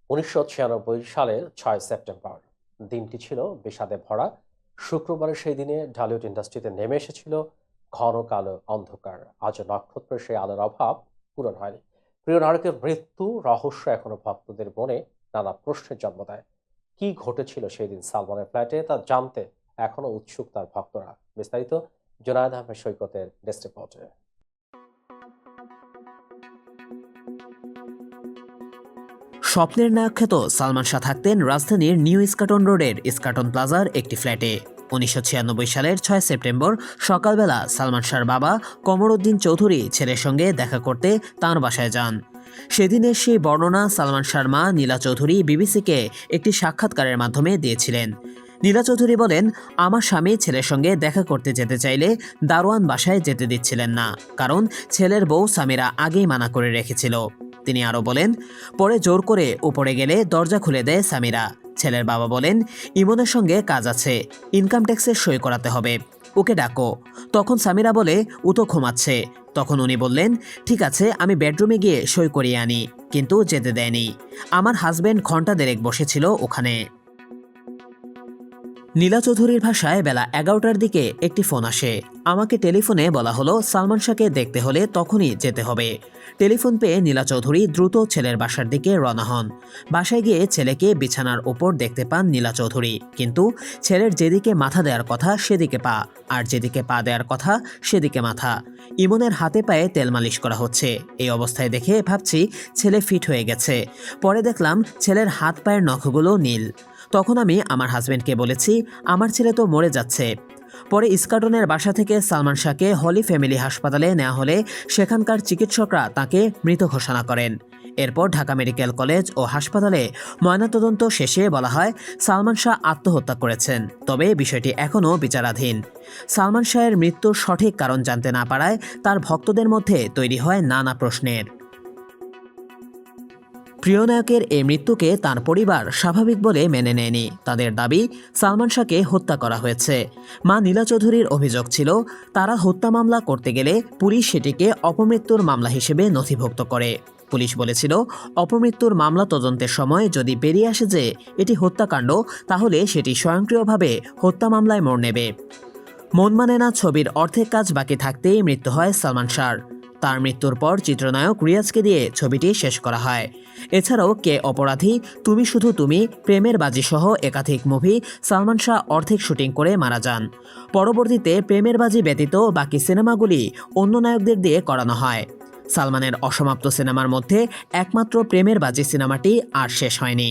1996 সালের 6 সেপ্টেম্বর দিনটি ছিল বিষাদে ভরা। শুক্রবারের সেই দিনে ঢালিউড ইন্ডাস্ট্রিতে নেমে এসেছিল ঘন কালো অন্ধকার। আজও নক্ষত্রের সেই আলোর অভাব পূরণ হয়নি। প্রিয় নায়কের মৃত্যু রহস্য এখনো ভক্তদের মনে নানা প্রশ্নের জন্ম দেয়। কি ঘটেছিল সেই দিন সালমানের ফ্ল্যাটে তা জানতে এখনো উৎসুক তার ভক্তরা। বিস্তারিত জোনায়েদ আহমেদ সৈকতের ডেস্ক রিপোর্টে। স্বপ্নের নায়ক খ্যাত সালমান শাহ থাকতেন রাজধানীর নিউ ইস্কাটন রোডের ইস্কাটন প্লাজার একটি ফ্ল্যাটে। 1996 সালের 6 সেপ্টেম্বর সকালবেলা সালমান শাহর বাবা কমরউদ্দিন চৌধুরী ছেলের সঙ্গে দেখা করতে তাঁর বাসায় যান। সেদিনের সেই বর্ণনা সালমান শাহর মা নীলা চৌধুরী বিবিসিকে একটি সাক্ষাৎকারের মাধ্যমে দিয়েছিলেন। নীলা চৌধুরী বলেন, আমার স্বামী ছেলের সঙ্গে দেখা করতে যেতে চাইলে দারোয়ান বাসায় যেতে দিচ্ছিলেন না, কারণ ছেলের বউ সামিরা আগেই মানা করে রেখেছিল। তিনি আরও বলেন, পরে জোর করে উপরে গেলে দরজা খুলে দেয় সামিরা। ছেলের বাবা বলেন, ইমনের সঙ্গে কাজ আছে, ইনকাম ট্যাক্সের সই করাতে হবে, ওকে ডাকো। তখন সামিরা বলে, ও তো ঘুমাচ্ছে। তখন উনি বললেন, ঠিক আছে, আমি বেডরুমে গিয়ে সই করিয়ে আনি, কিন্তু যেতে দেয়নি। আমার হাজবেন্ড ঘন্টা দেড়েক বসেছিল ওখানে। নীলা চৌধুরীর ভাষায় বেলা 11টার দিকে একটি ফোন আসে। আমাকে টেলিফোনে বলা হলো সালমান শাহকে দেখতে হলে তখনই যেতে হবে। টেলিফোন পেয়ে নীলা চৌধুরী দ্রুত ছেলের বাসার দিকে রওনা হন। বাসায় গিয়ে ছেলেকে বিছানার ওপর দেখতে পান নীলা চৌধুরী, কিন্তু ছেলের যেদিকে মাথা দেওয়ার কথা সেদিকে পা, আর যেদিকে পা দেওয়ার কথা সেদিকে মাথা। ইমনের হাতে পায়ে তেল মালিশ করা হচ্ছে। এই অবস্থায় দেখে ভাবছি ছেলে ফিট হয়ে গেছে। পরে দেখলাম ছেলের হাত পায়ের নখগুলো নীল। তখন আমি আমার হাজবেন্ডকে বলেছি, আমার ছেলে তো মরে যাচ্ছে। পরে ইস্কাটনের বাসা থেকে সালমান শাহকে হলি ফ্যামিলি হাসপাতালে নেওয়া হলে সেখানকার চিকিৎসকরা তাকে মৃত ঘোষণা করেন। এরপর ঢাকা মেডিকেল কলেজ ও হাসপাতালে ময়নাতদন্ত শেষে বলা হয় সালমান শাহ আত্মহত্যা করেছেন, তবে বিষয়টি এখনও বিচারাধীন। সালমান শাহের মৃত্যুর সঠিক কারণ জানতে না পারায় তার ভক্তদের মধ্যে তৈরি হয় নানা প্রশ্নের। প্রিয় নায়কের এই মৃত্যুকে তার পরিবার স্বাভাবিক বলে মেনে নেয়নি। তাদের দাবি, সালমান শাহকে হত্যা করা হয়েছে। মা নীলা চৌধুরীর অভিযোগ ছিল, তারা হত্যা মামলা করতে গেলে পুলিশ সেটিকে অপমৃত্যুর মামলা হিসেবে নথিভুক্ত করে। পুলিশ বলেছিল, অপমৃত্যুর মামলা তদন্তের সময় যদি বেরিয়ে আসে যে এটি হত্যাকাণ্ড, তাহলে সেটি স্বয়ংক্রিয়ভাবে হত্যা মামলায় মোড় নেবে। মন মানে না ছবির অর্ধেক কাজ বাকি থাকতেই মৃত্যু হয় সালমান শাহর। তার মৃত্যুর পর চিত্রনায়ক রিয়াজকে দিয়ে ছবিটি শেষ করা হয়। এছাড়াও কে অপরাধী, তুমি শুধু তুমি, প্রেমের বাজি সহ একাধিক মুভি সালমান শাহ অর্ধেক শুটিং করে মারা যান। পরবর্তীতে প্রেমের বাজি ব্যতীত বাকি সিনেমাগুলি অন্য নায়কদের দিয়ে করানো হয়। সালমানের অসমাপ্ত সিনেমার মধ্যে একমাত্র প্রেমের বাজি সিনেমাটি আর শেষ হয়নি।